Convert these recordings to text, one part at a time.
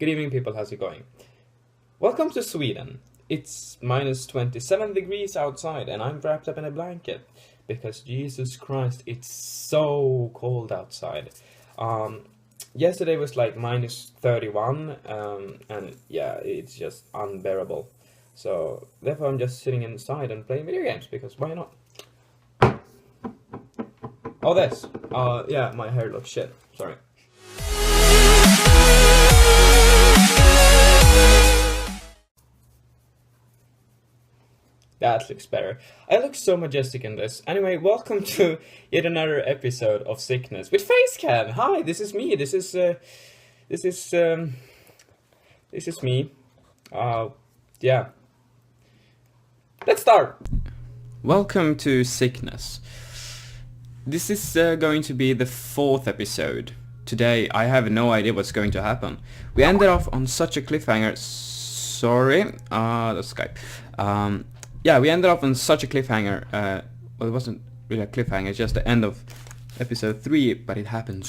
Good evening, people. How's it going? Welcome to Sweden. It's minus 27 degrees outside, and I'm wrapped up in a blanket because Jesus Christ, it's so cold outside. Yesterday was like minus 31, and yeah, it's just unbearable. So therefore, I'm just sitting inside and playing video games because why not? Oh, this. Yeah, my hair looks shit. Sorry. That looks better. I look so majestic in this. Anyway, welcome to yet another episode of Sickness with Facecam. Hi, this is me. This is me. Yeah. Let's start. Welcome to Sickness. This is going to be the 4th episode. Today, I have no idea what's going to happen. We ended off on such a cliffhanger. Sorry, that's Skype. Yeah, we ended up on such a cliffhanger. Well, it wasn't really a cliffhanger. It's just the end of episode 3. But it happened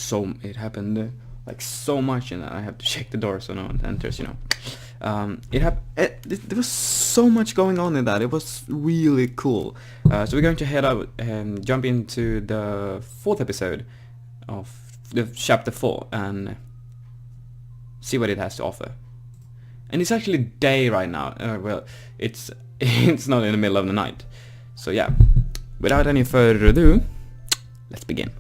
like so much, and I have to check the door so no one enters. You know, there was so much going on in that. It was really cool. So we're going to head out and jump into the 4th episode of the chapter 4 and see what it has to offer. And it's actually day right now. Well, it's not in the middle of the night. So yeah, without any further ado, let's begin.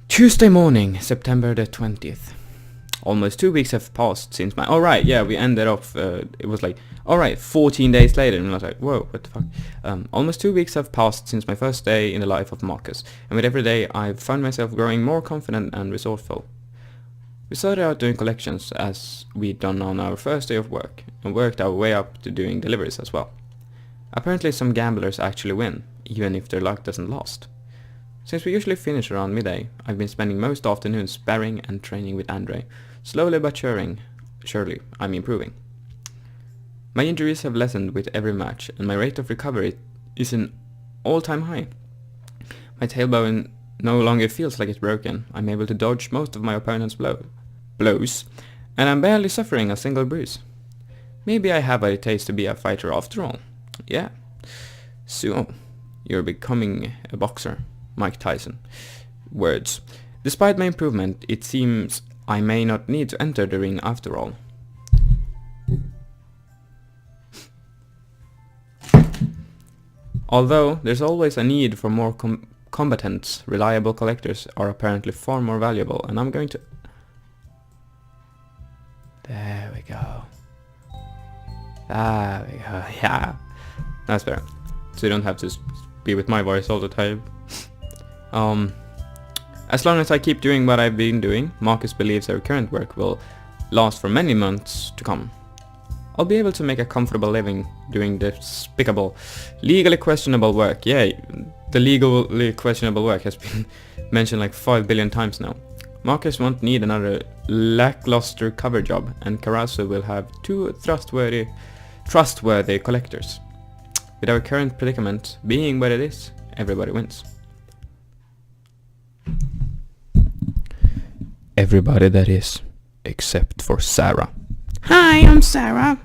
Tuesday morning, September the 20th. Almost 2 weeks have passed since my... Alright, yeah, we ended off... it was like, alright, 14 days later. And I was like, whoa, what the fuck? Almost 2 weeks have passed since my first day in the life of Marcus. And with every day, I've found myself growing more confident and resourceful. We started out doing collections as we'd done on our first day of work, and worked our way up to doing deliveries as well. Apparently some gamblers actually win, even if their luck doesn't last. Since we usually finish around midday, I've been spending most afternoons sparring and training with Andre. Slowly but surely, I'm improving. My injuries have lessened with every match, and my rate of recovery is an all-time high. My tailbone no longer feels like it's broken. I'm able to dodge most of my opponent's blows, and I'm barely suffering a single bruise. Maybe I have what it takes to be a fighter after all. Yeah. Suoh, you're becoming a boxer. Mike Tyson. Words. Despite my improvement, it seems I may not need to enter the ring after all. Although there's always a need for more combatants, reliable collectors are apparently far more valuable, and I'm going to... There we go. There we go, yeah. That's better. So you don't have to be with my voice all the time. As long as I keep doing what I've been doing, Marcus believes our current work will last for many months to come. I'll be able to make a comfortable living doing despicable, legally questionable work. Yeah, the legally questionable work has been mentioned like 5 billion times now. Marcus won't need another lackluster cover job, and Carasso will have 2 trustworthy collectors. With our current predicament being what it is, everybody wins. Everybody, that is, except for Sarah. Hi, I'm Sarah.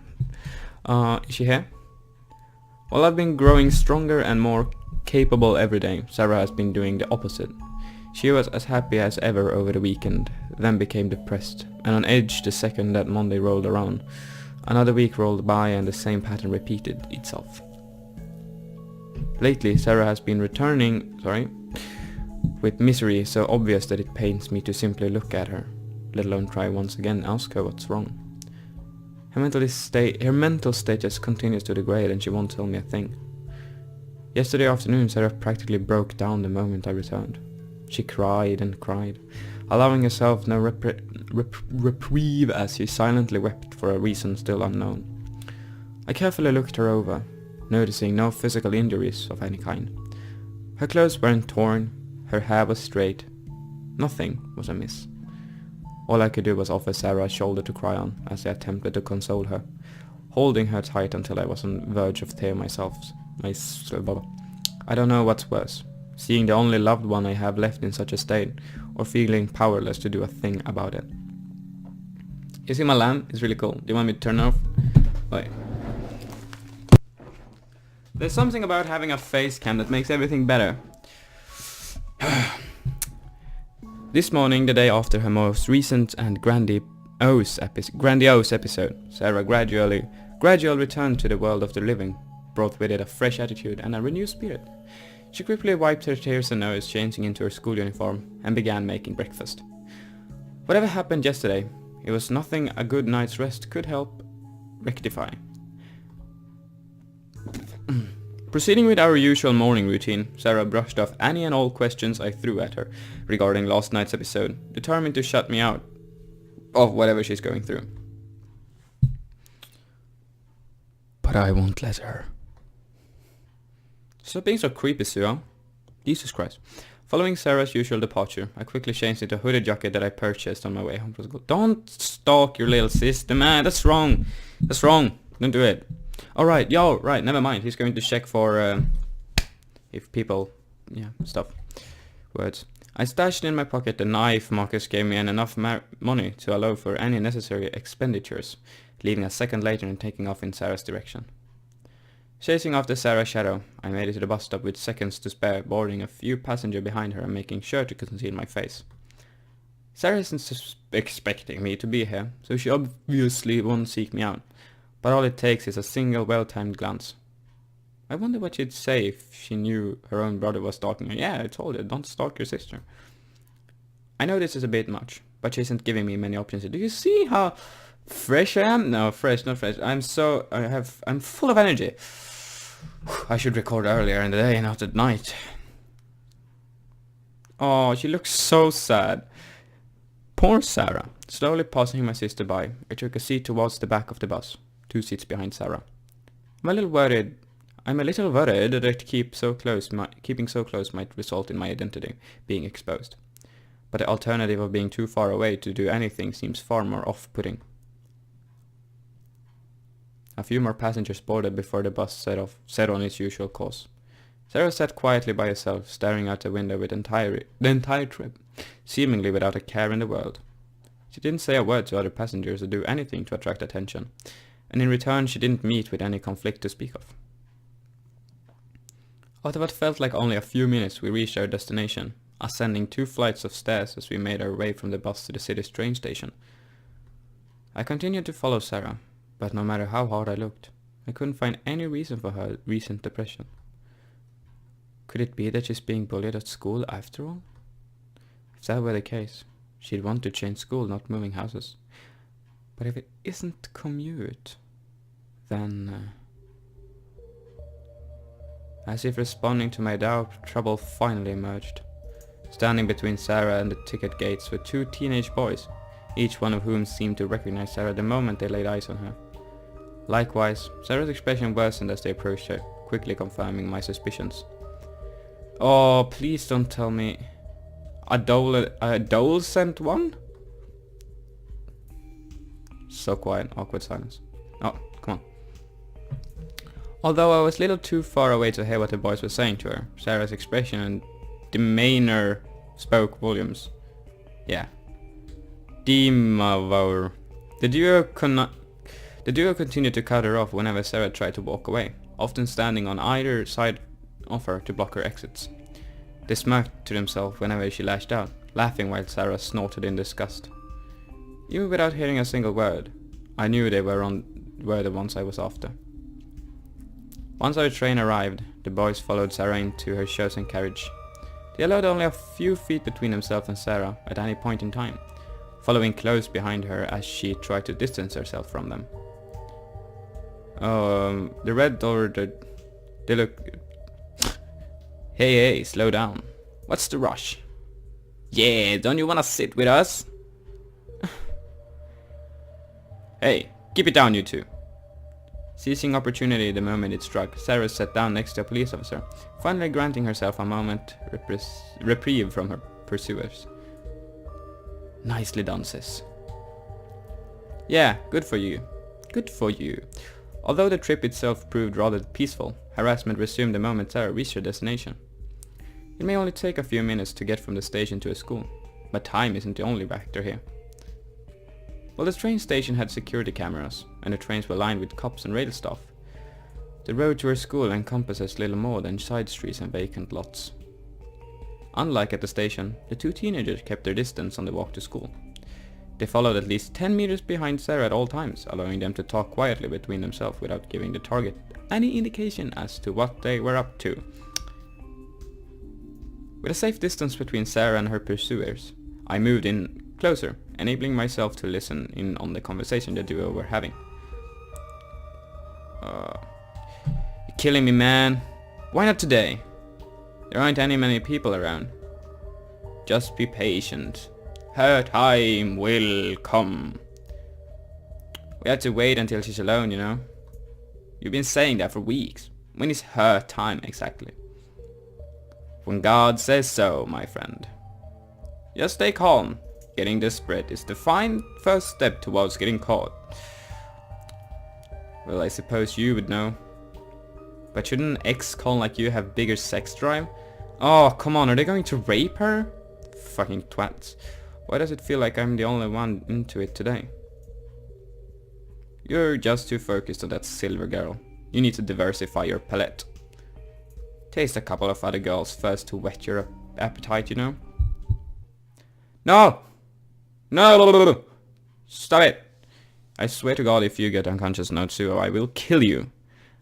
Is she here? Well, I've been growing stronger and more capable every day. Sarah has been doing the opposite. She was as happy as ever over the weekend, then became depressed, and on edge the second that Monday rolled around. Another week rolled by and the same pattern repeated itself. Lately, Sarah has been returning, with misery so obvious that it pains me to simply look at her, let alone try once again ask her what's wrong. Her mental state just continues to degrade, and she won't tell me a thing. Yesterday afternoon, Sarah practically broke down the moment I returned. She cried and cried, allowing herself no reprieve as she silently wept for a reason still unknown. I carefully looked her over, noticing no physical injuries of any kind. Her clothes weren't torn, her hair was straight, nothing was amiss. All I could do was offer Sarah a shoulder to cry on as I attempted to console her, holding her tight until I was on the verge of tear myself. I don't know what's worse, seeing the only loved one I have left in such a state, or feeling powerless to do a thing about it. You see my lamp? It's really cool. Do you want me to turn it off? Wait. There's something about having a face cam that makes everything better. This morning, the day after her most recent and grandiose episode, Sarah gradually returned to the world of the living, brought with it a fresh attitude and a renewed spirit. She quickly wiped her tears and nose, changing into her school uniform, and began making breakfast. Whatever happened yesterday, it was nothing a good night's rest could help rectify. Proceeding with our usual morning routine, Sarah brushed off any and all questions I threw at her regarding last night's episode, determined to shut me out of whatever she's going through. But I won't let her. Stop being so creepy, Suoh. Jesus Christ. Following Sarah's usual departure, I quickly changed into a hooded jacket that I purchased on my way home from school. Don't stalk your little sister, man. That's wrong. That's wrong. Don't do it. Alright, right, never mind. He's going to check for, if people, stuff. Words. I stashed in my pocket the knife Marcus gave me and enough money to allow for any necessary expenditures, leaving a second later and taking off in Sarah's direction. Chasing after Sarah's shadow, I made it to the bus stop with seconds to spare, boarding a few passengers behind her and making sure to conceal my face. Sarah isn't expecting me to be here, so she obviously won't seek me out. But all it takes is a single well-timed glance. I wonder what she'd say if she knew her own brother was stalking her. Yeah, I told her, don't stalk your sister. I know this is a bit much, but she isn't giving me many options. Do you see how fresh I am? No, fresh, not fresh. I'm full of energy. I should record earlier in the day, not at night. Oh, she looks so sad. Poor Sarah. Slowly passing my sister by, I took a seat towards the back of the bus. 2 seats behind Sarah. I'm a little worried that keeping so close might result in my identity being exposed. But the alternative of being too far away to do anything seems far more off-putting. A few more passengers boarded before the bus set on its usual course. Sarah sat quietly by herself, staring out the window the entire trip, seemingly without a care in the world. She didn't say a word to other passengers or do anything to attract attention, and in return she didn't meet with any conflict to speak of. After what felt like only a few minutes, we reached our destination, ascending 2 flights of stairs as we made our way from the bus to the city's train station. I continued to follow Sarah, but no matter how hard I looked, I couldn't find any reason for her recent depression. Could it be that she's being bullied at school after all? If that were the case, she'd want to change school, not moving houses. But if it isn't commute, then... As if responding to my doubt, trouble finally emerged. Standing between Sarah and the ticket gates were 2 teenage boys, each one of whom seemed to recognize Sarah the moment they laid eyes on her. Likewise, Sarah's expression worsened as they approached her, quickly confirming my suspicions. Oh, please don't tell me... A dole sent one? So quiet, awkward silence. Oh, come on. Although I was a little too far away to hear what the boys were saying to her, Sarah's expression and demeanor spoke volumes. Yeah. Demavour. The duo continued to cut her off whenever Sarah tried to walk away, often standing on either side of her to block her exits. They smirked to themselves whenever she lashed out, laughing while Sarah snorted in disgust. Even without hearing a single word, I knew they were the ones I was after. Once our train arrived, the boys followed Sarah into her chosen carriage. They allowed only a few feet between themselves and Sarah at any point in time, following close behind her as she tried to distance herself from them. The red door, they look... Hey, slow down. What's the rush? Yeah, don't you wanna sit with us? Hey, keep it down, you two. Seizing opportunity the moment it struck, Sarah sat down next to a police officer, finally granting herself a moment reprieve from her pursuers. Nicely done, sis. Yeah, good for you. Good for you. Although the trip itself proved rather peaceful, harassment resumed the moment Sarah reached her destination. It may only take a few minutes to get from the station to a school, but time isn't the only factor here. Well, the train station had security cameras, and the trains were lined with cops and rail staff. The road to her school encompasses little more than side streets and vacant lots. Unlike at the station, the two teenagers kept their distance on the walk to school. They followed at least 10 meters behind Sarah at all times, allowing them to talk quietly between themselves without giving the target any indication as to what they were up to. With a safe distance between Sarah and her pursuers, I moved in closer, enabling myself to listen in on the conversation the duo were having. You're killing me, man. Why not today? There aren't many people around. Just be patient. Her time will come. We have to wait until she's alone, you know. You've been saying that for weeks. When is her time exactly? When God says so, my friend. Just stay calm. Getting desperate is the fine first step towards getting caught. Well, I suppose you would know. But shouldn't an ex-con like you have bigger sex drive? Oh, come on, are they going to rape her? Fucking twats. Why does it feel like I'm the only one into it today? You're just too focused on that silver girl. You need to diversify your palette. Taste a couple of other girls first to whet your appetite, you know? No! No! Stop it! I swear to God, if you get unconscious now, Suoh, I will kill you.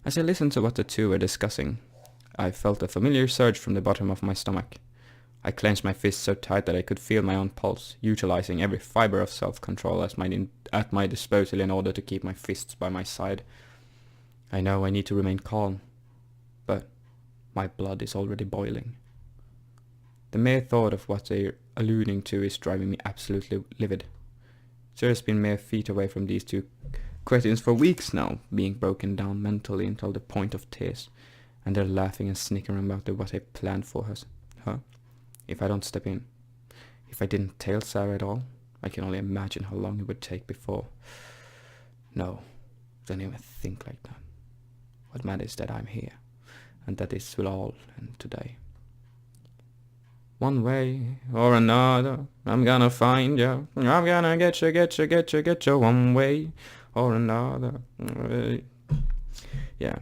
As I listened to what the two were discussing, I felt a familiar surge from the bottom of my stomach. I clenched my fist so tight that I could feel my own pulse, utilizing every fiber of self-control at my disposal in order to keep my fists by my side. I know I need to remain calm, but my blood is already boiling. The mere thought of what they're alluding to is driving me absolutely livid. Sarah's been mere feet away from these two cretins for weeks now, being broken down mentally until the point of tears, and they're laughing and snickering about what I planned for her. If I don't step in, if I didn't tail Sarah at all, I can only imagine how long it would take before. No, don't even think like that. What matters is that I'm here, and that this will all end today. One way or another, I'm gonna find you. I'm gonna get you one way or another. Yeah.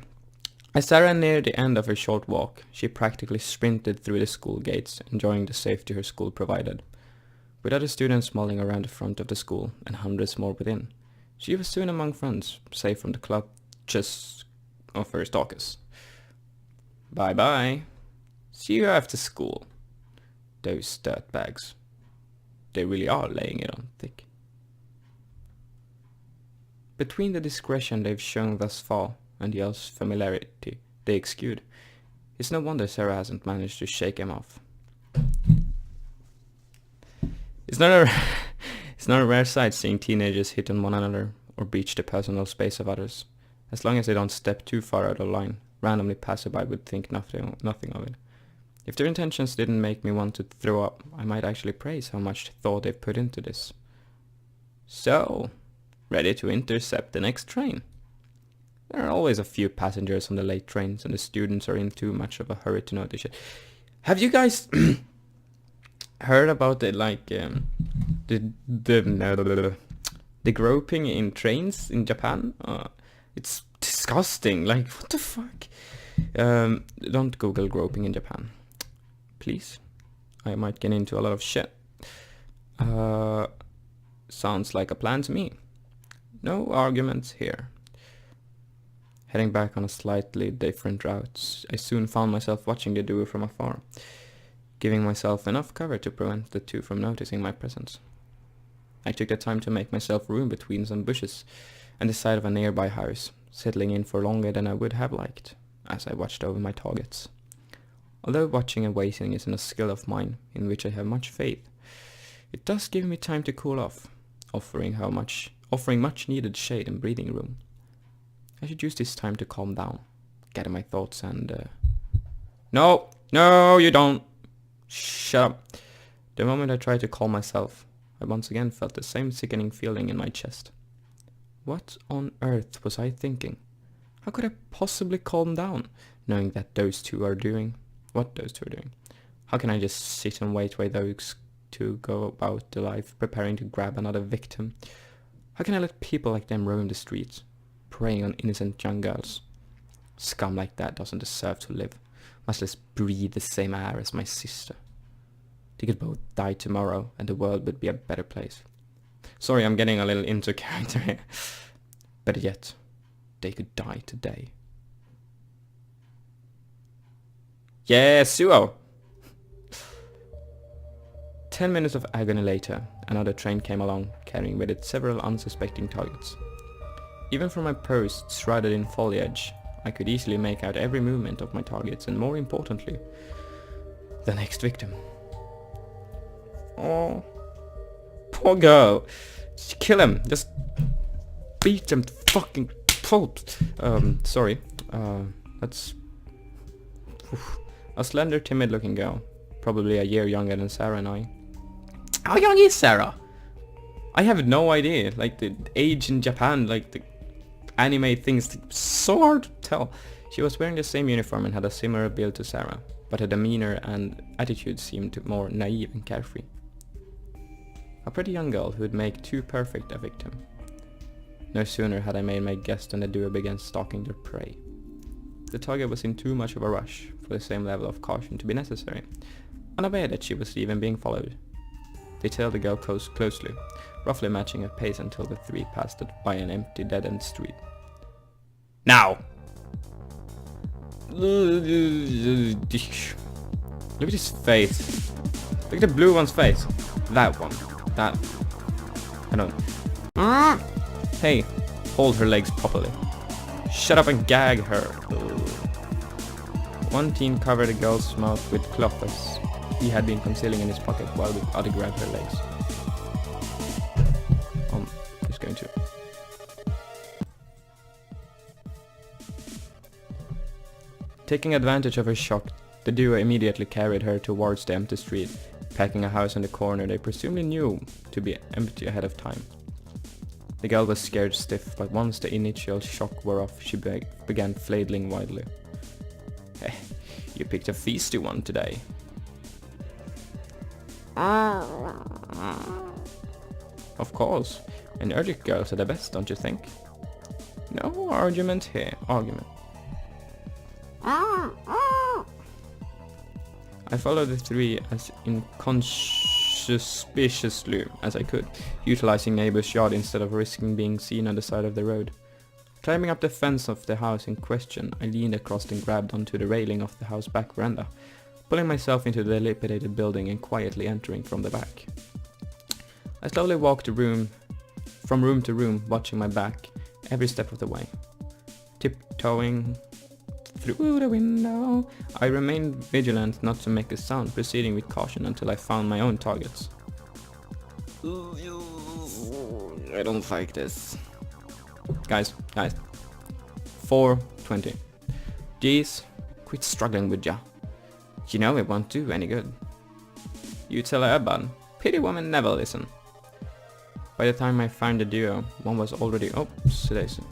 As Sarah neared the end of her short walk, she practically sprinted through the school gates, enjoying the safety her school provided. With other students mulling around the front of the school and hundreds more within, she was soon among friends, safe from the clutches of her stalkers. Bye-bye. See you after school. Those dirtbags. They really are laying it on thick. Between the discretion they've shown thus far and the else familiarity they exude, it's no wonder Sarah hasn't managed to shake him off. It's not a rare sight seeing teenagers hit on one another or breach the personal space of others. As long as they don't step too far out of line, randomly passerby would think nothing of it. If their intentions didn't make me want to throw up, I might actually praise how much thought they've put into this. So, ready to intercept the next train? There are always a few passengers on the late trains, and the students are in too much of a hurry to notice it. Have you guys heard about it, like the groping in trains in Japan? It's disgusting. Like, what the fuck? Don't Google groping in Japan, please. I might get into a lot of shit. Sounds like a plan to me. No arguments here. Heading back on a slightly different route, I soon found myself watching the duo from afar, giving myself enough cover to prevent the two from noticing my presence. I took the time to make myself room between some bushes and the side of a nearby house, settling in for longer than I would have liked, as I watched over my targets. Although watching and waiting isn't a skill of mine in which I have much faith, it does give me time to cool off, offering much needed shade and breathing room. I should use this time to calm down, gather my thoughts and... No, you don't! Shut up! The moment I tried to calm myself, I once again felt the same sickening feeling in my chest. What on earth was I thinking? How could I possibly calm down, knowing that those two are doing? What those two are doing? How can I just sit and wait while those two go about their life preparing to grab another victim? How can I let people like them roam the streets, preying on innocent young girls? Scum like that doesn't deserve to live, much less breathe the same air as my sister. They could both die tomorrow and the world would be a better place. Sorry, I'm getting a little into character here. Better yet, they could die today. Yeah, Suoh! 10 minutes of agony later, another train came along, carrying with it several unsuspecting targets. Even from my post shrouded in foliage, I could easily make out every movement of my targets and, more importantly, the next victim. Oh, poor girl. Just kill him. Just beat him to fucking pulp. Sorry. That's a slender, timid-looking girl, probably a year younger than Sarah and I. How young is Sarah? I have no idea. Like, the age in Japan, like the anime things, so hard to tell. She was wearing the same uniform and had a similar build to Sarah, but her demeanor and attitude seemed more naive and carefree. A pretty young girl who would make too perfect a victim. No sooner had I made my guess than the duo began stalking their prey. The target was in too much of a rush for the same level of caution to be necessary, unaware that she was even being followed. They tailed the girl closely, roughly matching her pace until the three passed by an empty dead-end street. Now! Look at his face. Look at the blue one's face. That one. That. I don't. Hey, hold her legs properly. Shut up and gag her. One teen covered the girl's mouth with cloth as he had been concealing in his pocket while the other grabbed her legs. Just going to. Taking advantage of her shock, the duo immediately carried her towards the empty street, packing a house on the corner they presumably knew to be empty ahead of time. The girl was scared stiff, but once the initial shock wore off, she began flailing wildly. Hey, you picked a feisty one today. Of course, energetic girls are the best, don't you think? No argument here, argument. I followed the three as inconspicuously as I could, utilizing neighbor's yard instead of risking being seen on the side of the road. Climbing up the fence of the house in question, I leaned across and grabbed onto the railing of the house back veranda, pulling myself into the dilapidated building and quietly entering from the back. I slowly walked from room to room, watching my back every step of the way. Tiptoeing through the window, I remained vigilant not to make a sound, proceeding with caution until I found my own targets. I don't like this. Guys. 420. Jeez, quit struggling with ya. You know it won't do any good. You tell her, bud. Pity women never listen. By the time I found the duo, one was already... Oh, sedation.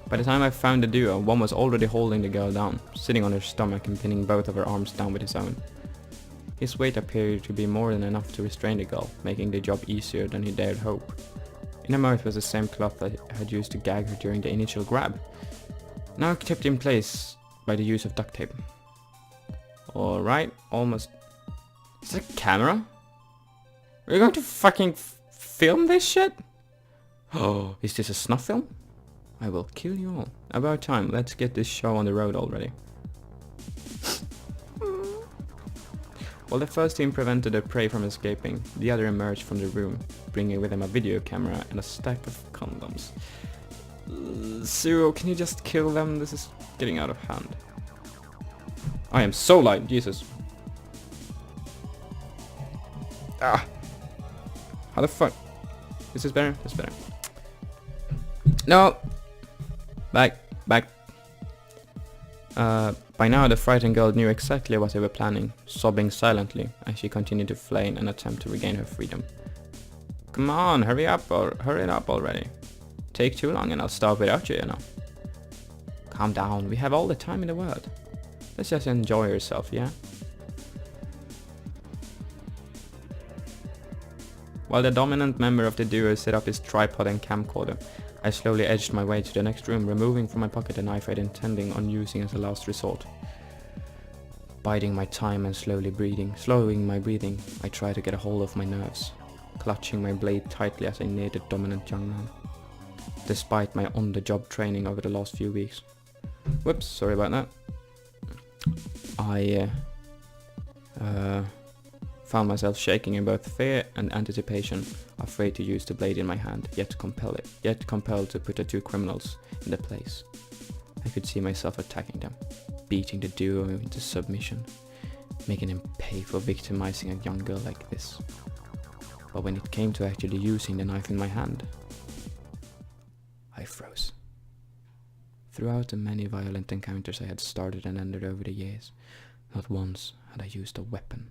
By the time I found the duo, one was already holding the girl down, sitting on her stomach and pinning both of her arms down with his own. His weight appeared to be more than enough to restrain the girl, making the job easier than he dared hope. In her mouth was the same cloth that I had used to gag her during the initial grab, now kept in place by the use of duct tape. Alright, almost... Is that a camera? Are you going to fucking film this shit? Oh, is this a snuff film? I will kill you all. About time, let's get this show on the road already. While the first team prevented their prey from escaping, the other emerged from the room, bringing with him a video camera and a stack of condoms. Suoh, can you just kill them? This is getting out of hand. I am so light, Jesus. Ah! How the fuck? This is better? This is better. No! Back. By now the frightened girl knew exactly what they were planning, sobbing silently as she continued to flay in an attempt to regain her freedom. Come on, hurry it up already. Take too long and I'll starve without you, you know. Calm down, we have all the time in the world. Let's just enjoy yourself, yeah? While the dominant member of the duo set up his tripod and camcorder, I slowly edged my way to the next room, removing from my pocket a knife I'd intending on using as a last resort. Biding my time and slowing my breathing, I tried to get a hold of my nerves, clutching my blade tightly as I neared the dominant young man. Despite my on-the-job training over the last few weeks. Whoops, sorry about that. I found myself shaking in both fear and anticipation, afraid to use the blade in my hand, yet compelled to put the two criminals in their place. I could see myself attacking them, beating the duo into submission, making him pay for victimizing a young girl like this. But when it came to actually using the knife in my hand, I froze. Throughout the many violent encounters I had started and ended over the years, not once had I used a weapon.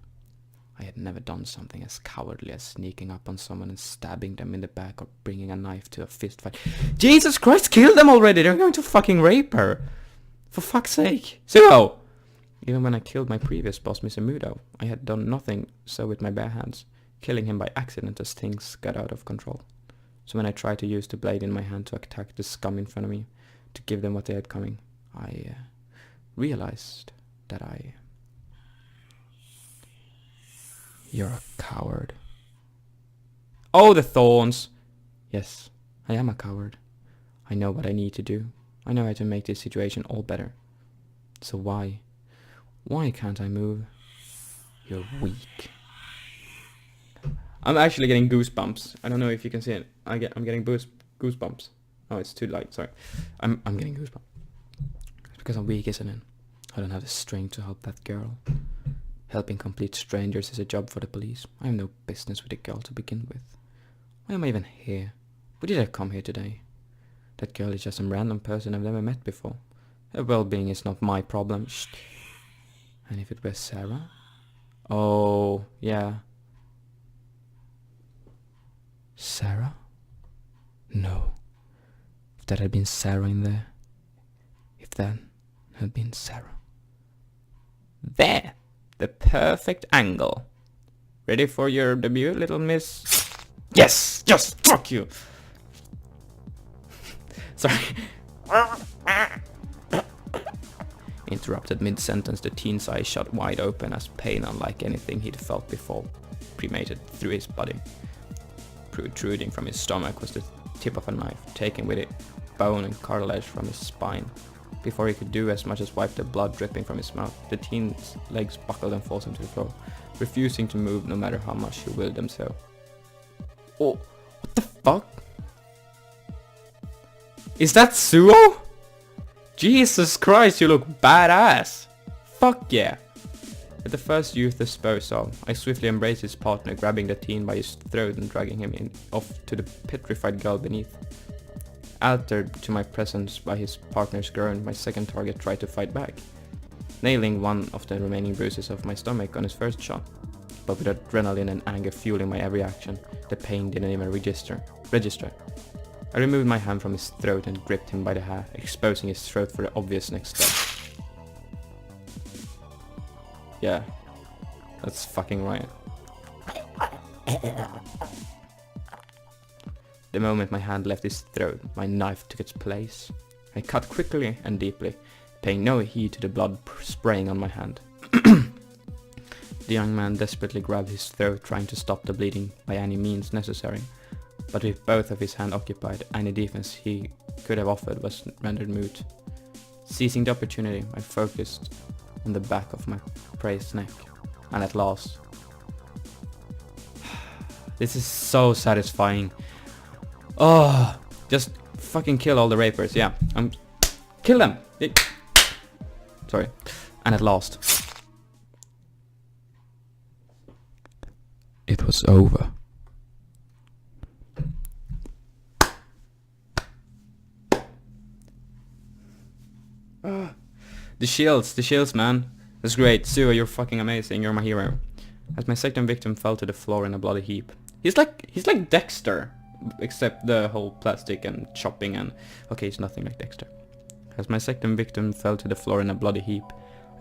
I had never done something as cowardly as sneaking up on someone and stabbing them in the back or bringing a knife to a fist fight. Jesus Christ, kill them already! They're going to fucking rape her! For fuck's sake! Suoh! Even when I killed my previous boss, Mr. Mudo, I had done nothing so with my bare hands, killing him by accident as things got out of control. So when I tried to use the blade in my hand to attack the scum in front of me, to give them what they had coming, I realized that You're a coward. Oh, the thorns! Yes, I am a coward. I know what I need to do. I know how to make this situation all better. So why can't I move? You're weak. I'm actually getting goosebumps. I don't know if you can see it. I'm getting goosebumps. Oh, it's too light, sorry. I'm getting goosebumps. It's because I'm weak, isn't it? I don't have the strength to help that girl. Helping complete strangers is a job for the police. I have no business with a girl to begin with. Why am I even here? Why did I come here today? That girl is just some random person I've never met before. Her well-being is not my problem. Shh. And if it were Sarah? Oh, yeah. Sarah? No. If that had been Sarah in there. If that had been Sarah. There! The perfect angle. Ready for your debut, little miss? Yes! Just fuck you! Sorry. Interrupted mid-sentence, the teen's eyes shut wide open as pain unlike anything he'd felt before cremated through his body. Protruding from his stomach was the tip of a knife, taken with it bone and cartilage from his spine. Before he could do as much as wipe the blood dripping from his mouth, the teen's legs buckled and forced him to the floor, refusing to move no matter how much he willed them so. Oh, what the fuck? Is that Suoh? Jesus Christ, you look badass! Fuck yeah! With the first youth disposed of, I swiftly embraced his partner, grabbing the teen by his throat and dragging him off to the petrified girl beneath. Altered to my presence by his partner's groan, my second target tried to fight back, nailing one of the remaining bruises of my stomach on his first shot. But with adrenaline and anger fueling my every action, the pain didn't even register. I removed my hand from his throat and gripped him by the hair, exposing his throat for the obvious next step. Yeah, that's fucking right. The moment my hand left his throat, my knife took its place. I cut quickly and deeply, paying no heed to the blood spraying on my hand. The young man desperately grabbed his throat, trying to stop the bleeding by any means necessary. But with both of his hands occupied, any defense he could have offered was rendered moot. Seizing the opportunity, I focused on the back of my prey's neck, and at last... This is so satisfying. Oh, just fucking kill all the rapers, yeah. Kill them! Sorry. And at last... It was over. The shields, man. That's great. Suoh, you're fucking amazing. You're my hero. As my second victim fell to the floor in a bloody heap. He's like Dexter, except the whole plastic and chopping and... Okay, he's nothing like Dexter. As my second victim fell to the floor in a bloody heap,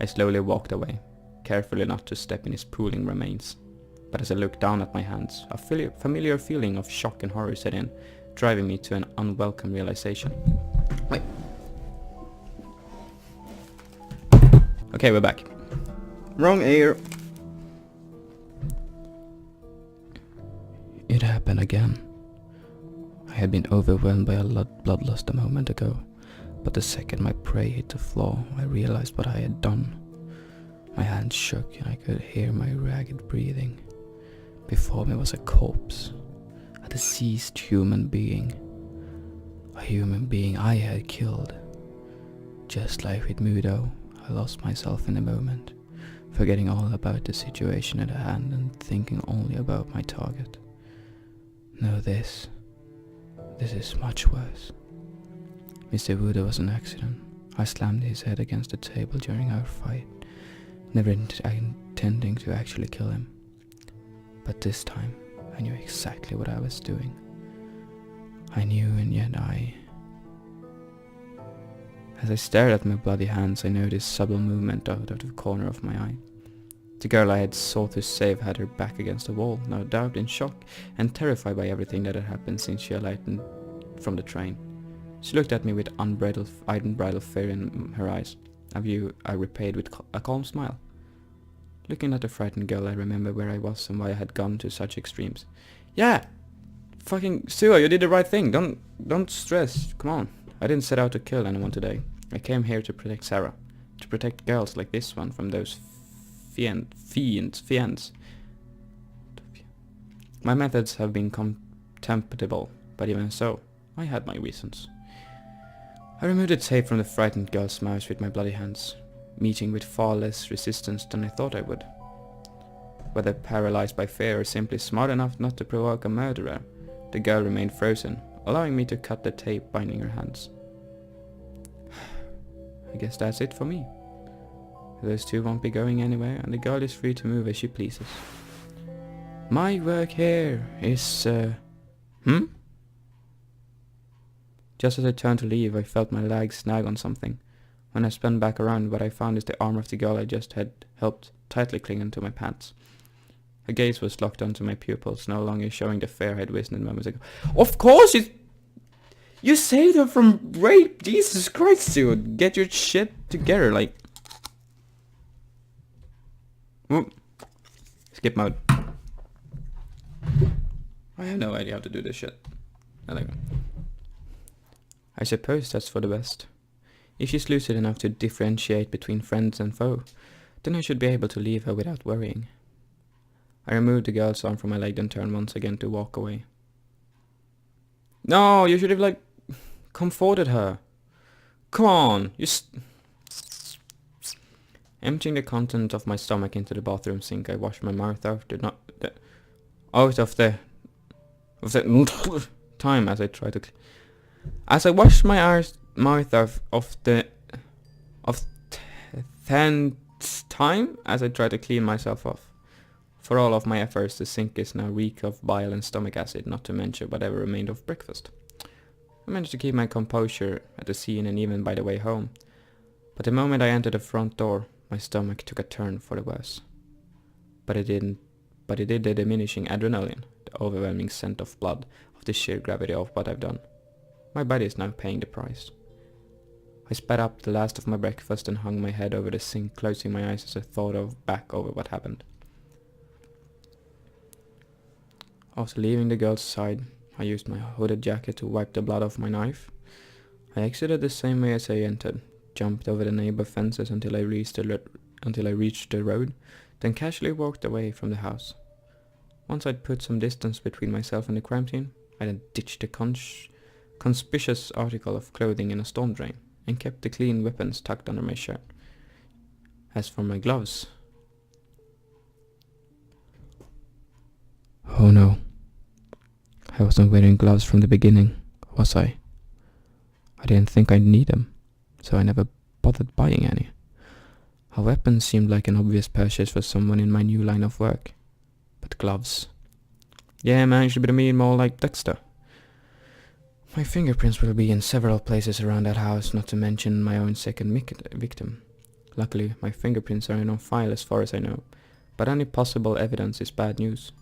I slowly walked away, carefully not to step in his pooling remains. But as I looked down at my hands, a familiar feeling of shock and horror set in, driving me to an unwelcome realization. Wait. Okay, we're back. Wrong ear. It happened again. I had been overwhelmed by a bloodlust a moment ago, but the second my prey hit the floor, I realized what I had done. My hands shook and I could hear my ragged breathing. Before me was a corpse, a deceased human being. A human being I had killed. Just like with Mudo, I lost myself in a moment, forgetting all about the situation at hand and thinking only about my target. No, this is much worse. Mr. Mudo was an accident. I slammed his head against the table during our fight, never intending to actually kill him. But this time, I knew exactly what I was doing. I knew, and yet As I stared at my bloody hands, I noticed subtle movement out of the corner of my eye. The girl I had sought to save had her back against the wall, no doubt in shock and terrified by everything that had happened since she alighted from the train. She looked at me with unbridled fear in her eyes, a view I repaid with a calm smile. Looking at the frightened girl, I remember where I was and why I had gone to such extremes. Yeah! Fucking Suoh, you did the right thing. Don't stress. Come on. I didn't set out to kill anyone today. I came here to protect Sarah. To protect girls like this one from those fiends. My methods have been contemptible, but even so, I had my reasons. I removed the tape from the frightened girl's mouth with my bloody hands, meeting with far less resistance than I thought I would. Whether paralyzed by fear or simply smart enough not to provoke a murderer, the girl remained frozen, allowing me to cut the tape binding her hands. I guess that's it for me. Those two won't be going anywhere, and the girl is free to move as she pleases. My work here is, Just as I turned to leave, I felt my leg snag on something. When I spun back around, what I found is the arm of the girl I just had helped tightly clinging to my pants. Her gaze was locked onto my pupils, no longer showing the fear I had witnessed moments ago. Of course you saved her from rape! Jesus Christ, dude! Get your shit together, like... Whoop. Skip mode. I have no idea how to do this shit. I suppose that's for the best. If she's lucid enough to differentiate between friends and foe, then I should be able to leave her without worrying. I removed the girl's arm from my leg and turned once again to walk away. No, you should have, comforted her. Come on, Emptying the contents of my stomach into the bathroom sink, I washed my mouth out of the time as I tried to... As I washed my mouth of the 10th time as I tried to clean myself off. For all of my efforts, the sink is now reek of bile and stomach acid, not to mention whatever remained of breakfast. I managed to keep my composure at the scene and even by the way home. But the moment I entered the front door, my stomach took a turn for the worse. But it did the diminishing adrenaline, the overwhelming scent of blood, of the sheer gravity of what I've done. My body is now paying the price. I spat up the last of my breakfast and hung my head over the sink, closing my eyes as I thought back over what happened. After leaving the girl's side, I used my hooded jacket to wipe the blood off my knife. I exited the same way as I entered, jumped over the neighbor fences until I reached the road, then casually walked away from the house. Once I'd put some distance between myself and the crime scene, I then ditched the conspicuous article of clothing in a storm drain and kept the clean weapons tucked under my shirt. As for my gloves... Oh no. I wasn't wearing gloves from the beginning, was I? I didn't think I'd need them, so I never bothered buying any. A weapon seemed like an obvious purchase for someone in my new line of work. But gloves... Yeah man, you should be more like Dexter. My fingerprints will be in several places around that house, not to mention my own second victim. Luckily, my fingerprints are on file as far as I know, But any possible evidence is bad news.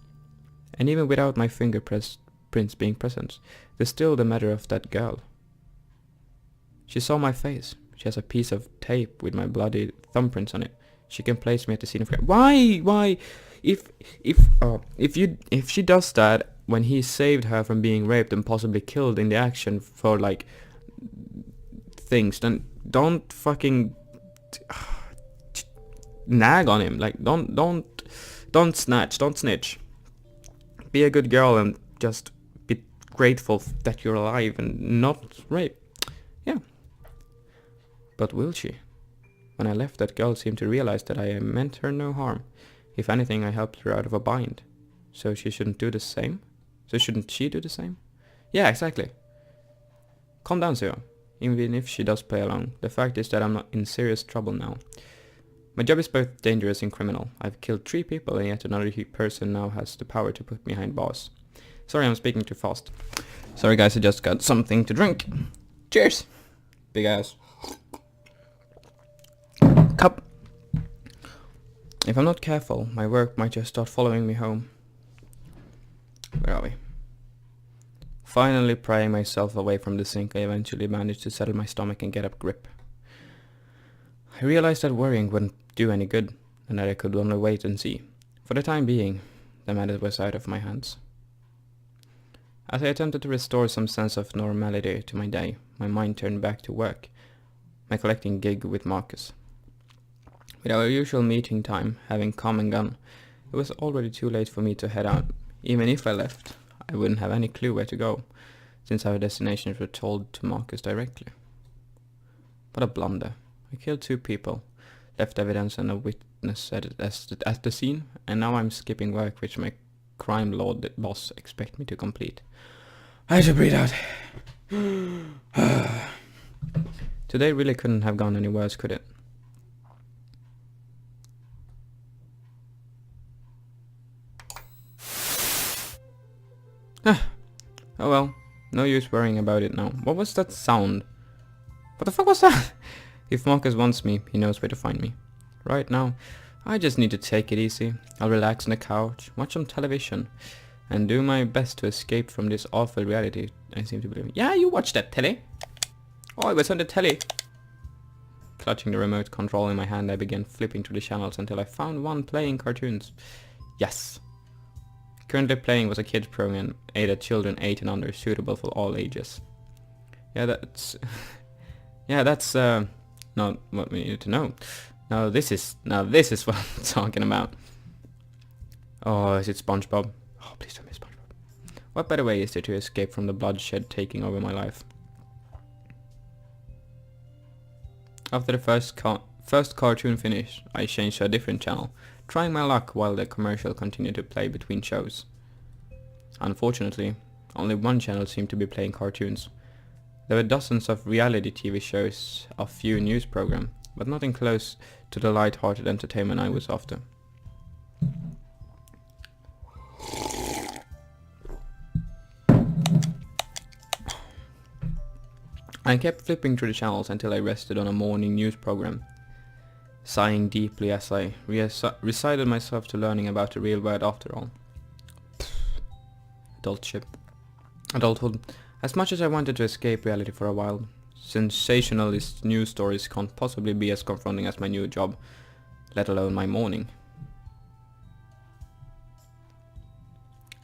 And even without my fingerprints being present, there's still the matter of that girl. She saw my face. She has a piece of tape with my bloody thumbprints on it. She can place me at the scene of crime. Why? If she does that when he saved her from being raped and possibly killed in the action for like things, then don't fucking nag on him. Like don't snitch. Be a good girl and just be grateful that you're alive and not rape. Yeah. But will she? When I left, that girl seemed to realize that I meant her no harm. If anything, I helped her out of a bind. So she shouldn't do the same? So shouldn't she do the same? Yeah, exactly. Calm down, Suoh. Even if she does play along, the fact is that I'm not in serious trouble now. My job is both dangerous and criminal. I've killed 3 people and yet another person now has the power to put me behind bars. Sorry, I'm speaking too fast. Sorry guys, I just got something to drink. Cheers! Big ass. Cup. If I'm not careful, my work might just start following me home. Where are we? Finally prying myself away from the sink, I eventually managed to settle my stomach and get a grip. I realized that worrying wouldn't do any good, and that I could only wait and see. For the time being, the matter was out of my hands. As I attempted to restore some sense of normality to my day, my mind turned back to work, my collecting gig with Marcus. With our usual meeting time having come and gone, it was already too late for me to head out. Even if I left, I wouldn't have any clue where to go, since our destinations were told to Marcus directly. What a blunder. I killed 2 people, left evidence and a witness at the scene, and now I'm skipping work which my crime lord boss expect me to complete. I should breathe out. Today really couldn't have gone any worse, could it? Oh well, no use worrying about it now. What was that sound? What the fuck was that? If Marcus wants me, he knows where to find me. Right now, I just need to take it easy. I'll relax on the couch, watch some television, and do my best to escape from this awful reality I seem to believe in. Yeah, you watched that telly. Oh, it was on the telly. Clutching the remote control in my hand, I began flipping through the channels until I found one playing cartoons. Yes. Currently playing was a kids program aimed at children 8 and under, suitable for all ages. Yeah, that's... yeah, that's not what we need to know. Now this is what I'm talking about. Oh, is it SpongeBob? Oh, please don't be SpongeBob. What better way is there to escape from the bloodshed taking over my life? After the first cartoon finished, I changed to a different channel, trying my luck while the commercial continued to play between shows. Unfortunately, only one channel seemed to be playing cartoons. There were dozens of reality TV shows, a few news programs, but nothing close to the light-hearted entertainment I was after. I kept flipping through the channels until I rested on a morning news program, sighing deeply as I resigned myself to learning about the real world after all. Adulthood. As much as I wanted to escape reality for a while, sensationalist news stories can't possibly be as confronting as my new job, let alone my morning.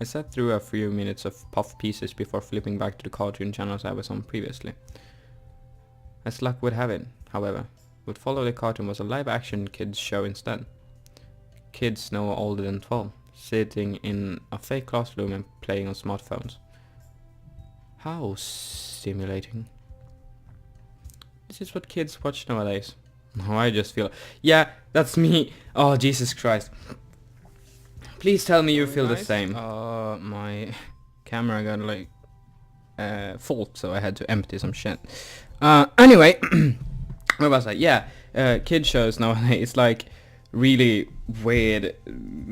I sat through a few minutes of puff pieces before flipping back to the cartoon channels I was on previously. As luck would have it, however, what followed the cartoon was a live-action kids show instead. Kids no older than 12, sitting in a fake classroom and playing on smartphones. How stimulating. This is what kids watch nowadays. Oh, I just feel... Yeah, that's me! Oh, Jesus Christ. Please tell me you feel the same. My camera got like... fault, so I had to empty some shit. Anyway... Where was I? Yeah, kid shows nowadays, it's like really weird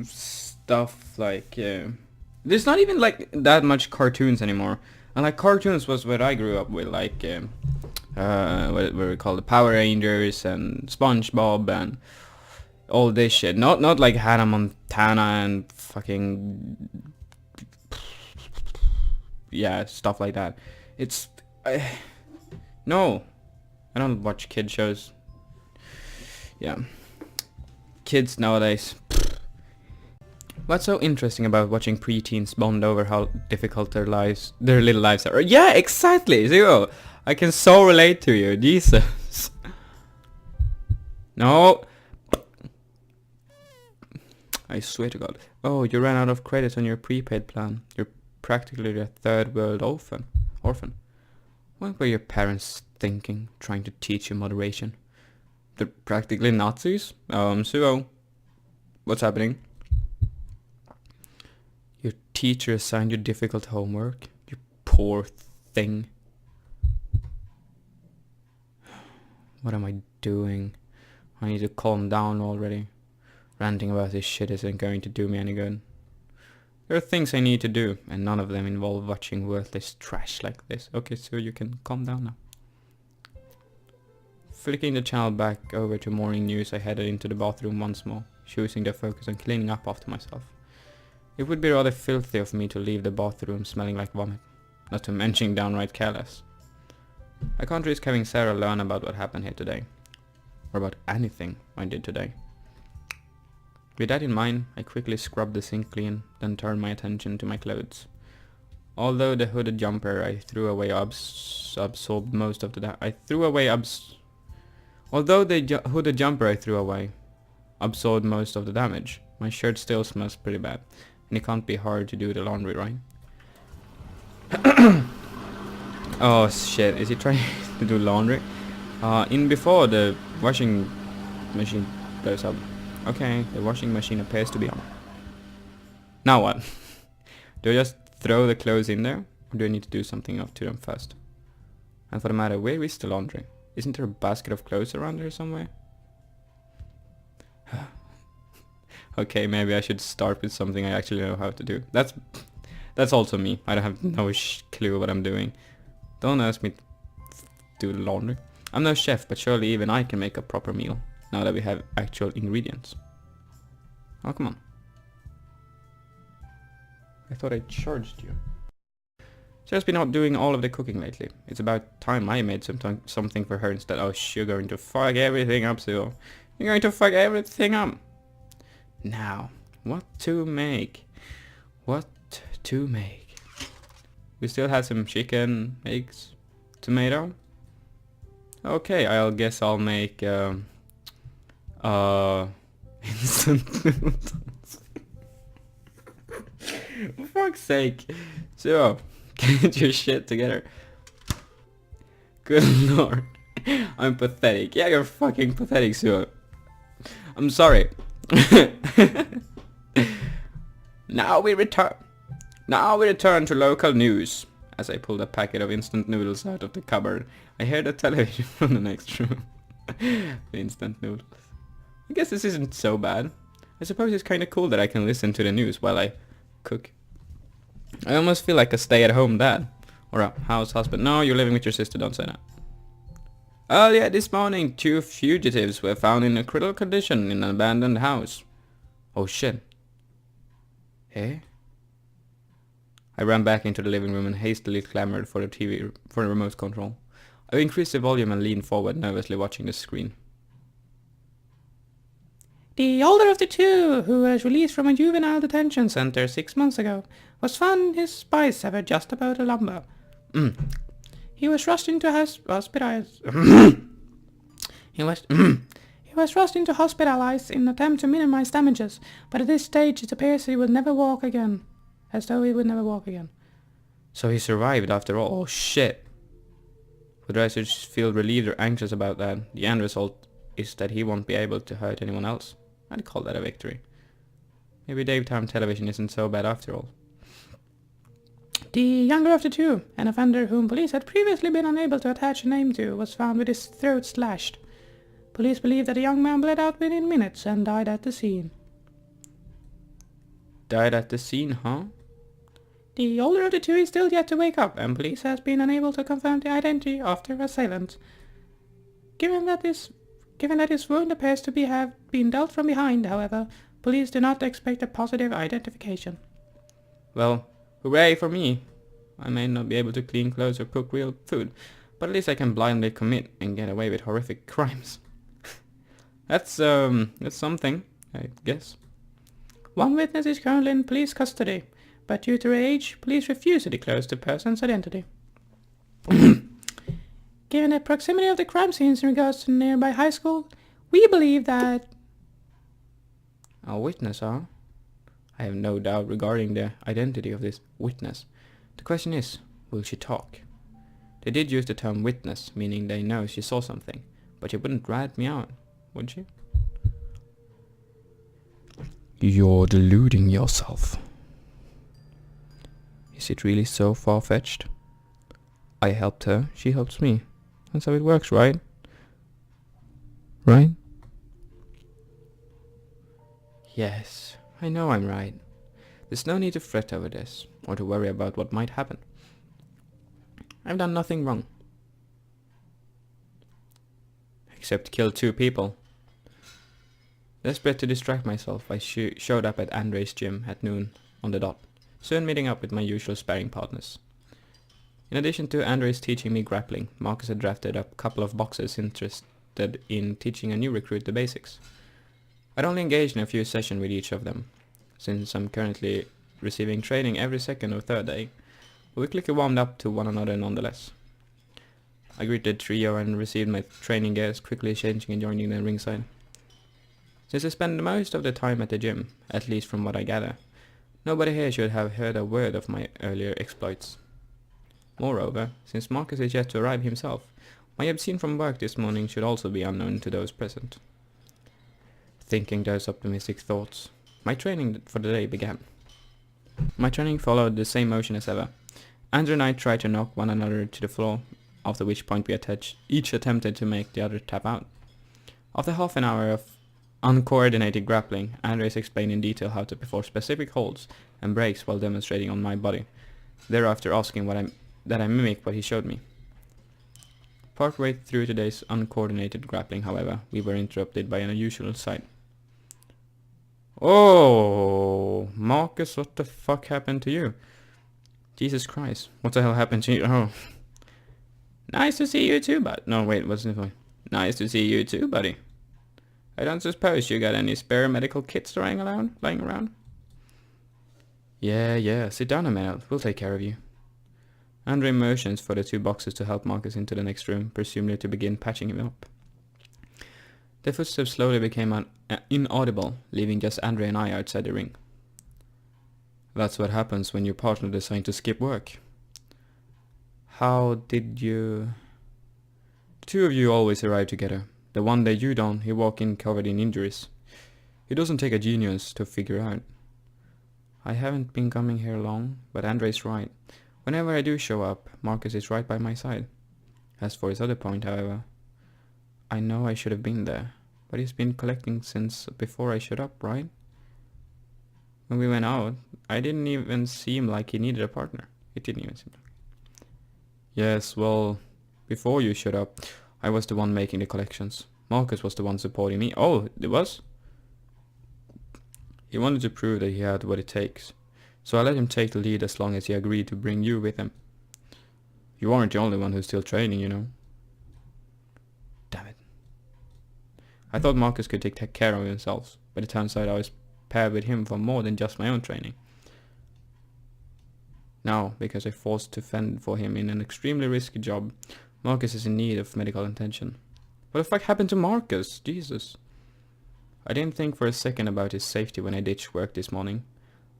stuff, like there's not even like that much cartoons anymore. And like cartoons was what I grew up with, like what we call the Power Rangers and SpongeBob, and all this shit. Not like Hannah Montana and fucking yeah, stuff like that. It's no, I don't watch kid shows. Yeah, kids nowadays. What's so interesting about watching preteens bond over how difficult their little lives are? Yeah, exactly, Zero. I can so relate to you, Jesus. No. I swear to God. Oh, you ran out of credits on your prepaid plan. You're practically a third world orphan. What were your parents thinking, trying to teach you moderation? They're practically Nazis? Suoh. What's happening? Your teacher assigned you difficult homework? You poor thing. What am I doing? I need to calm down already. Ranting about this shit isn't going to do me any good. There are things I need to do, and none of them involve watching worthless trash like this. Okay, so you can calm down now. Flicking the channel back over to morning news, I headed into the bathroom once more, choosing to focus on cleaning up after myself. It would be rather filthy of me to leave the bathroom smelling like vomit, not to mention downright careless. I can't risk having Sarah learn about what happened here today, or about anything I did today. With that in mind, I quickly scrubbed the sink clean, then turned my attention to my clothes. Although the hooded jumper I threw away absorbed most of the damage, my shirt still smells pretty bad, and it can't be hard to do the laundry, right? Oh shit, is he trying to do laundry? Before the washing machine blows up. Okay, the washing machine appears to be on. Now what? Do I just throw the clothes in there? Or do I need to do something to them first? And for the matter, where is the laundry? Isn't there a basket of clothes around here somewhere? Okay, maybe I should start with something I actually know how to do. That's also me. I don't have no clue what I'm doing. Don't ask me to do the laundry. I'm no chef, but surely even I can make a proper meal, now that we have actual ingredients. Oh, come on. I thought I charged you. Sarah's been out doing all of the cooking lately. It's about time I made something for her instead. Oh, you're going to fuck everything up, Suoh. You're going to fuck everything up. Now, what to make? What to make? We still have some chicken, eggs, tomato. Okay, I'll guess I'll make instant noodles. For fuck's sake. So, get your shit together. Good lord. I'm pathetic. Yeah, you're fucking pathetic, Suoh. I'm sorry. Now we return to local news. As I pulled a packet of instant noodles out of the cupboard, I heard a television from the next room. The instant noodles. I guess this isn't so bad. I suppose it's kinda cool that I can listen to the news while I cook. I almost feel like a stay-at-home dad. Or a house husband. No, you're living with your sister, don't say that. Earlier this morning, 2 fugitives were found in a critical condition in an abandoned house. Oh shit. Eh? I ran back into the living room and hastily clamored for the TV, for the remote control. I increased the volume and leaned forward, nervously watching the screen. The older of the two, who was released from a juvenile detention center 6 months ago, was found in his spice severed just above the lumbar. He was rushed into He was rushed into hospitalized in an attempt to minimize damages, but at this stage it appears he would never walk again. As though he would never walk again. So he survived after all. Oh shit. Whether I should feel relieved or anxious about that, the end result is that he won't be able to hurt anyone else. I'd call that a victory. Maybe daytime television isn't so bad after all. The younger of the two, an offender whom police had previously been unable to attach a name to, was found with his throat slashed. Police believe that the young man bled out within minutes and died at the scene. Died at the scene, huh? The older of the two is still yet to wake up, and police has been unable to confirm the identity of their assailant. Given that this Given that his wound appears to have been dealt from behind, however, police do not expect a positive identification. Well, hooray for me. I may not be able to clean clothes or cook real food, but at least I can blindly commit and get away with horrific crimes. That's something, I guess. One witness is currently in police custody, but due to her age, police refuse to disclose the person's identity. Given the proximity of the crime scenes in regards to the nearby high school, we believe that... A witness, huh? I have no doubt regarding the identity of this witness. The question is, will she talk? They did use the term witness, meaning they know she saw something, but she wouldn't rat me out, would she? You're deluding yourself. Is it really so far-fetched? I helped her, she helps me. That's how it works, right? Right? Yes, I know I'm right. There's no need to fret over this, or to worry about what might happen. I've done nothing wrong. Except kill 2 people. Desperate to distract myself, I showed up at Andre's gym at noon on the dot, soon meeting up with my usual sparring partners. In addition to Andres teaching me grappling, Marcus had drafted up a couple of boxers interested in teaching a new recruit the basics. I'd only engaged in a few sessions with each of them, since I'm currently receiving training every second or third day, but we quickly warmed up to one another nonetheless. I greeted trio and received my training gears, quickly changing and joining them ringside. Since I spend most of the time at the gym, at least from what I gather, nobody here should have heard a word of my earlier exploits. Moreover, since Marcus is yet to arrive himself, what I have seen from work this morning should also be unknown to those present. Thinking those optimistic thoughts, my training for the day began. My training followed the same motion as ever. Andrew and I tried to knock one another to the floor, after which point we each attempted to make the other tap out. After half an hour of uncoordinated grappling, Andres explained in detail how to perform specific holds and breaks while demonstrating on my body, thereafter asking that I mimic what he showed me. Partway through today's uncoordinated grappling, however, we were interrupted by an unusual sight. Oh, Marcus, what the fuck happened to you? Jesus Christ, what the hell happened to you? Oh. Nice to see you too, bud. No, wait, what's the point? Nice to see you too, buddy. I don't suppose you got any spare medical kits lying around? Yeah, sit down a minute, we'll take care of you. Andre motions for the 2 boxers to help Marcus into the next room, presumably to begin patching him up. The footsteps slowly became inaudible, leaving just Andre and I outside the ring. That's what happens when your partner decides to skip work. How did you... The 2 of you always arrive together. The one day you don't, he walk in covered in injuries. It doesn't take a genius to figure out. I haven't been coming here long, but Andre's right. Whenever I do show up, Marcus is right by my side. As for his other point, however, I know I should have been there, but he's been collecting since before I showed up, right? When we went out, I didn't even seem like he needed a partner. It didn't even seem like it. Yes, well, before you showed up, I was the one making the collections. Marcus was the one supporting me. Oh, it was? He wanted to prove that he had what it takes. So I let him take the lead as long as he agreed to bring you with him. You aren't the only one who's still training, you know. Damn it. I thought Marcus could take care of himself, but it turns out I was paired with him for more than just my own training. Now, because I forced to fend for him in an extremely risky job, Marcus is in need of medical attention. What the fuck happened to Marcus? Jesus. I didn't think for a second about his safety when I ditched work this morning.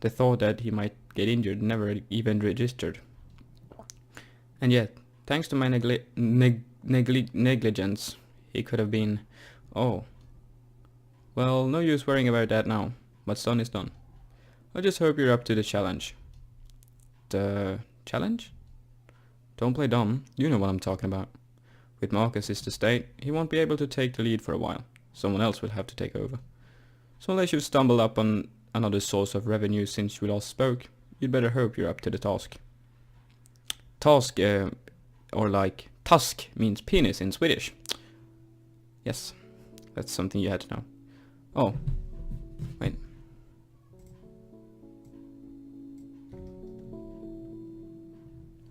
The thought that he might get injured never even registered. And yet, thanks to my negligence, he could have been... Oh. Well, no use worrying about that now. What's done is done. I just hope you're up to the challenge. The challenge? Don't play dumb. You know what I'm talking about. With Marcus is the state, he won't be able to take the lead for a while. Someone else will have to take over. So unless you've stumbled up on another source of revenue since we last spoke, you'd better hope you're up to the task. Task, or like, task means penis in Swedish. Yes. That's something you had to know. Oh. Wait.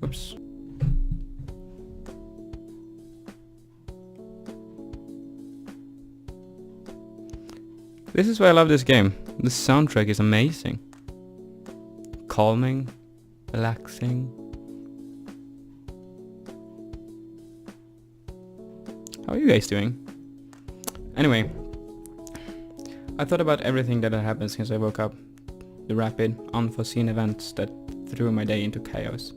Oops. This is why I love this game. The soundtrack is amazing. Calming, relaxing. How are you guys doing? Anyway, I thought about everything that had happened since I woke up. The rapid, unforeseen events that threw my day into chaos.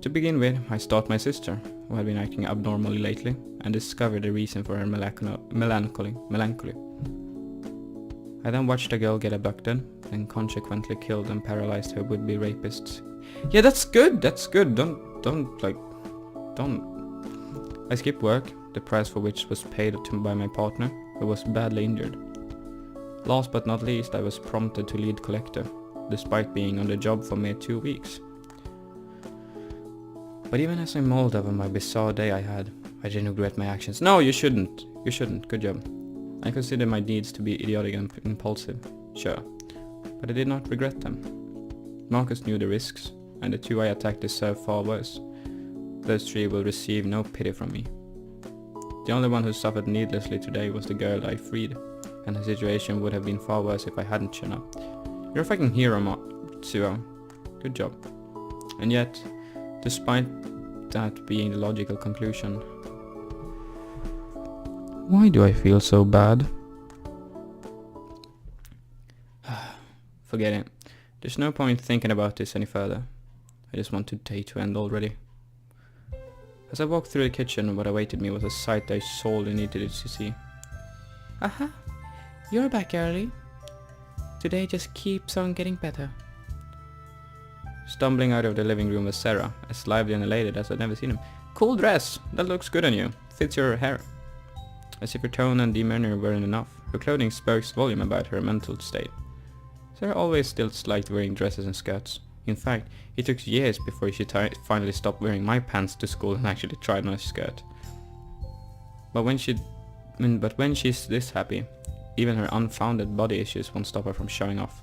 To begin with, I stalked my sister, who had been acting abnormally lately, and discovered the reason for her melancholy. I then watched a girl get abducted, and consequently killed and paralyzed her would-be rapists. Yeah, that's good, don't. I skipped work, the price for which was paid by my partner, who was badly injured. Last but not least, I was prompted to lead collector, despite being on the job for mere 2 weeks. But even as I mulled over my bizarre day I didn't regret my actions. No, you shouldn't, good job. I consider my deeds to be idiotic and impulsive, sure, but I did not regret them. Marcus knew the risks, and the 2 I attacked deserve far worse. Those 3 will receive no pity from me. The only one who suffered needlessly today was the girl I freed, and the situation would have been far worse if I hadn't shown up. You're a fucking hero, Suoh. Good job. And yet, despite that being the logical conclusion, why do I feel so bad? Forget it. There's no point thinking about this any further. I just want today to end already. As I walked through the kitchen, what awaited me was a sight I sorely needed to see. Aha! You're back early. Today just keeps on getting better. Stumbling out of the living room was Sarah, as lively and elated as I'd never seen him. Cool dress! That looks good on you. Fits your hair. As if her tone and demeanor weren't enough, her clothing spoke volume about her mental state. Sarah always still liked wearing dresses and skirts. In fact, it took years before she finally stopped wearing my pants to school and actually tried my skirt. But when she's this happy, even her unfounded body issues won't stop her from showing off.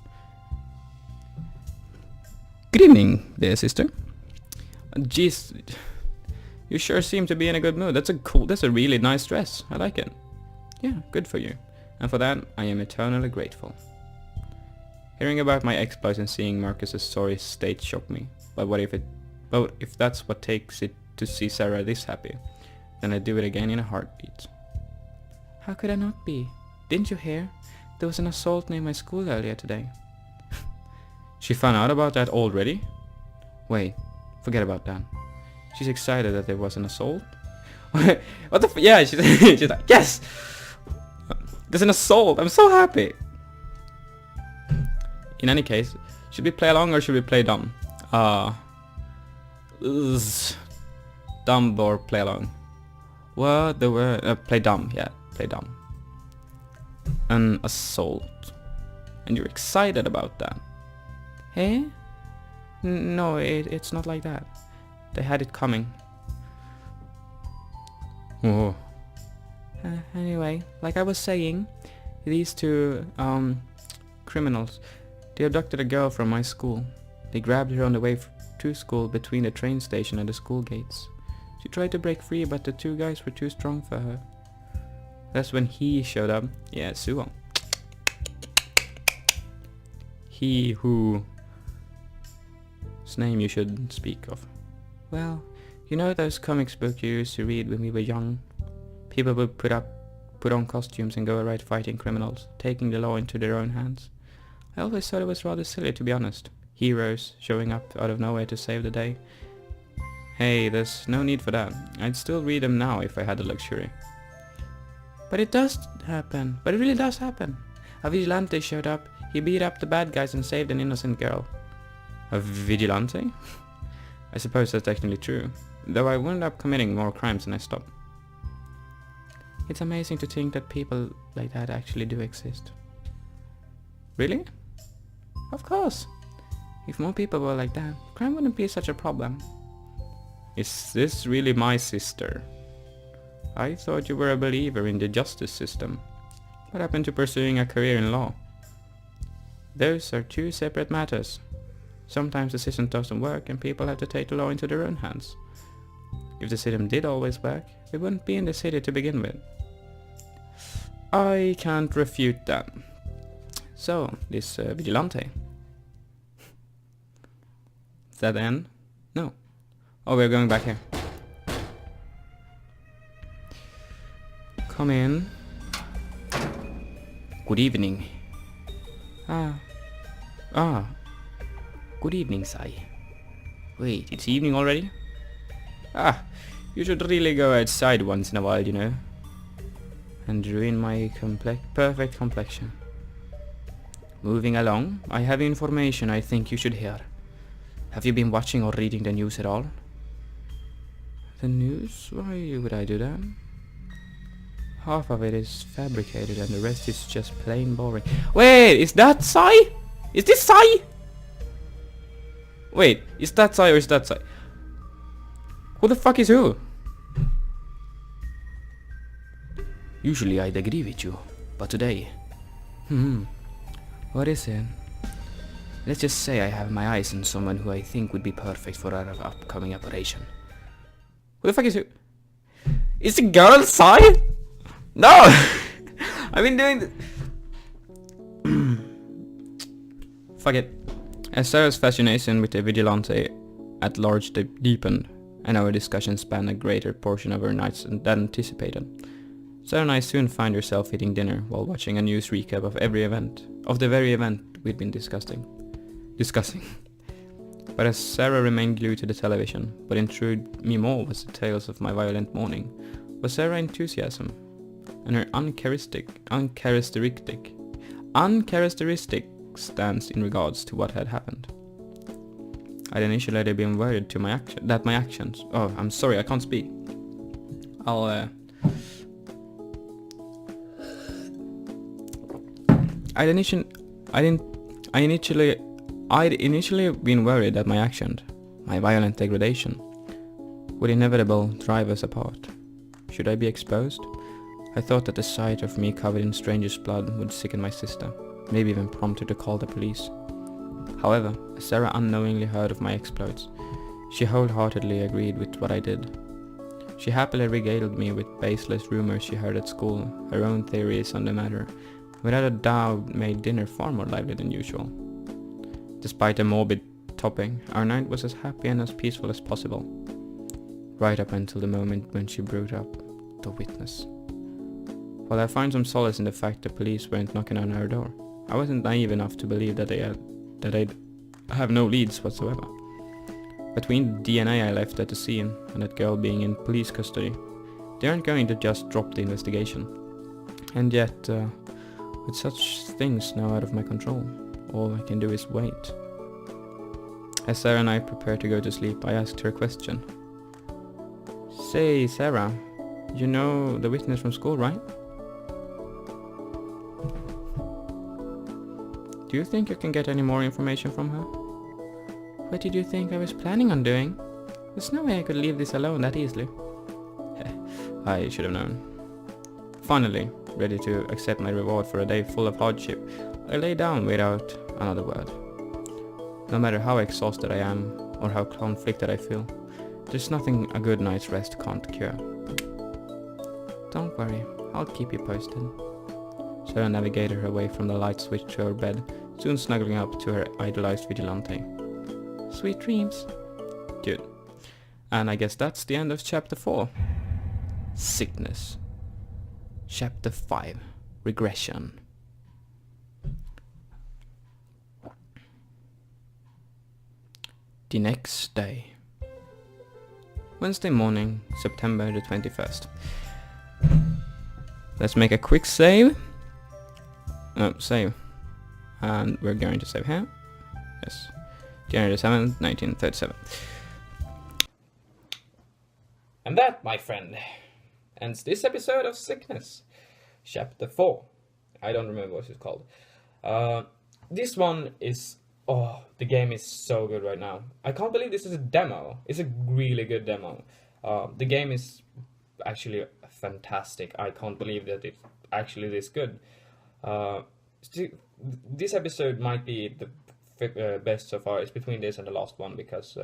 Good evening, dear sister. Jeez, you sure seem to be in a good mood. That's a really nice dress. I like it. Yeah, good for you. And for that, I am eternally grateful. Hearing about my exploits and seeing Marcus's sorry state shocked me. But if that's what takes it to see Sarah this happy, then I'd do it again in a heartbeat. How could I not be? Didn't you hear? There was an assault near my school earlier today. She found out about that already? Wait, forget about that. She's excited that there was an assault? What the yeah, she's like, yes! There's an assault, I'm so happy! In any case, should we play along or should we play dumb? Dumb or play along? What the word? Play dumb, yeah, play dumb. An assault. And you're excited about that? Eh? No, it's not like that. They had it coming. Oh. Anyway, like I was saying, these 2 criminals, they abducted a girl from my school. They grabbed her on the way to school between the train station and the school gates. She tried to break free, but the 2 guys were too strong for her. That's when he showed up. Yeah, Suoh. He who... name you should speak of. Well, you know those comics books you used to read when we were young? People would put on costumes and go around fighting criminals, taking the law into their own hands. I always thought it was rather silly, to be honest. Heroes showing up out of nowhere to save the day. Hey, there's no need for that. I'd still read them now if I had the luxury. But it does happen. But it really does happen. A vigilante showed up. He beat up the bad guys and saved an innocent girl. A vigilante? I suppose that's technically true, though I wound up committing more crimes than I stopped. It's amazing to think that people like that actually do exist. Really? Of course. If more people were like that, crime wouldn't be such a problem. Is this really my sister? I thought you were a believer in the justice system. What happened to pursuing a career in law? Those are two separate matters. Sometimes the system doesn't work and people have to take the law into their own hands. If the system did always work, we wouldn't be in the city to begin with. I can't refute that. So, this vigilante. Is that the end? No. Oh, we're going back here. Come in. Good evening. Good evening, Sai. Wait, it's evening already? You should really go outside once in a while, you know. And ruin my perfect complexion. Moving along, I have information I think you should hear. Have you been watching or reading the news at all? The news? Why would I do that? Half of it is fabricated and the rest is just plain boring. Wait, is that Sai? Is this Sai? Wait, is that Sai or is that Sai? Who the fuck is who? Usually I'd agree with you, but today... What is it? Let's just say I have my eyes on someone who I think would be perfect for our upcoming operation. Who the fuck is who? Is the girl Sai? No! I've been doing Fuck it. As Sarah's fascination with the vigilante at large deepened, and our discussion spanned a greater portion of her nights than anticipated. Sarah and I soon found herself eating dinner while watching a news recap of the very event we'd been discussing. But as Sarah remained glued to the television, what intrigued me more was the tales of my violent morning, was Sarah's enthusiasm, and her uncharacteristic stance in regards to what had happened. I'd initially been worried that my actions... Oh, I'm sorry, I can't speak. I'd initially been worried that my actions, my violent degradation, would inevitably drive us apart. Should I be exposed? I thought that the sight of me covered in strangers' blood would sicken my sister, maybe even prompt her to call the police. However, as Sarah unknowingly heard of my exploits, she wholeheartedly agreed with what I did. She happily regaled me with baseless rumors she heard at school, her own theories on the matter, without a doubt made dinner far more lively than usual. Despite the morbid topping, our night was as happy and as peaceful as possible, right up until the moment when she brought up the witness. While I find some solace in the fact the police weren't knocking on our door, I wasn't naive enough to believe that I'd have no leads whatsoever. Between the DNA I left at the scene and that girl being in police custody, they aren't going to just drop the investigation. And yet, with such things now out of my control, all I can do is wait. As Sarah and I prepare to go to sleep, I asked her a question. Say, Sarah, you know the witness from school, right? Do you think you can get any more information from her? What did you think I was planning on doing? There's no way I could leave this alone that easily. I should have known. Finally, ready to accept my reward for a day full of hardship, I lay down without another word. No matter how exhausted I am, or how conflicted I feel, there's nothing a good night's rest can't cure. Don't worry, I'll keep you posted. Sarah navigated her way from the light switch to her bed, soon snuggling up to her idolized vigilante. Sweet dreams. Good. And I guess that's the end of chapter 4. Sickness. Chapter 5. Regression. The next day. Wednesday morning, September the 21st. Let's make a quick save. Save. And we're going to save here. Yes. January 7th, 1937. And that, my friend, ends this episode of Sickness. Chapter 4. I don't remember what it's called. This one is... Oh, the game is so good right now. I can't believe this is a demo. It's a really good demo. The game is actually fantastic. I can't believe that it's actually this good. This episode might be the best so far. It's between this and the last one because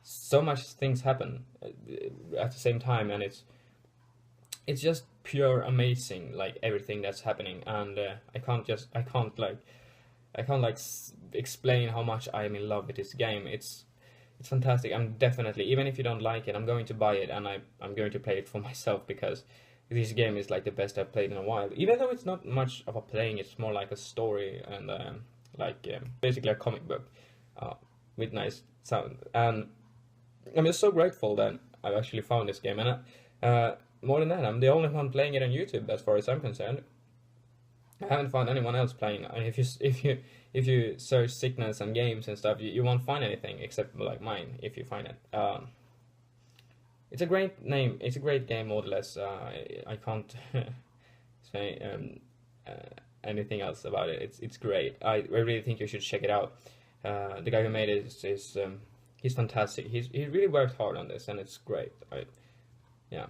so much things happen at the same time, and it's just pure amazing, like everything that's happening, and I can't explain how much I am in love with this game. It's fantastic. I'm definitely, even if you don't like it, I'm going to buy it, and I'm going to play it for myself because this game is like the best I've played in a while. Even though it's not much of a playing, it's more like a story and basically a comic book with nice sound. And I'm just so grateful that I've actually found this game, and more than that, I'm the only one playing it on YouTube as far as I'm concerned. I haven't found anyone else playing. I mean, if you search sickness and games and stuff, you won't find anything except like mine. If you find it, it's a great name. It's a great game, more or less. I can't say anything else about it. It's great. I really think you should check it out. The guy who made it is he's fantastic. He really worked hard on this, and it's great. Yeah.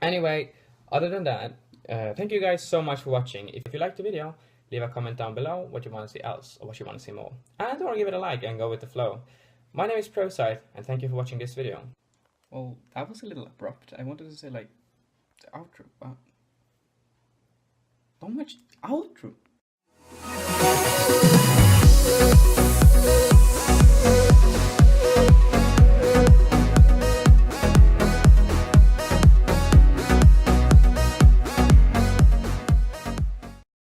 Anyway, other than that, thank you guys so much for watching. If you liked the video, leave a comment down below what you want to see else or what you want to see more. And don't give it a like and go with the flow. My name is Prozite, and thank you for watching this video. Well, that was a little abrupt. I wanted to say like the outro, but not much outro.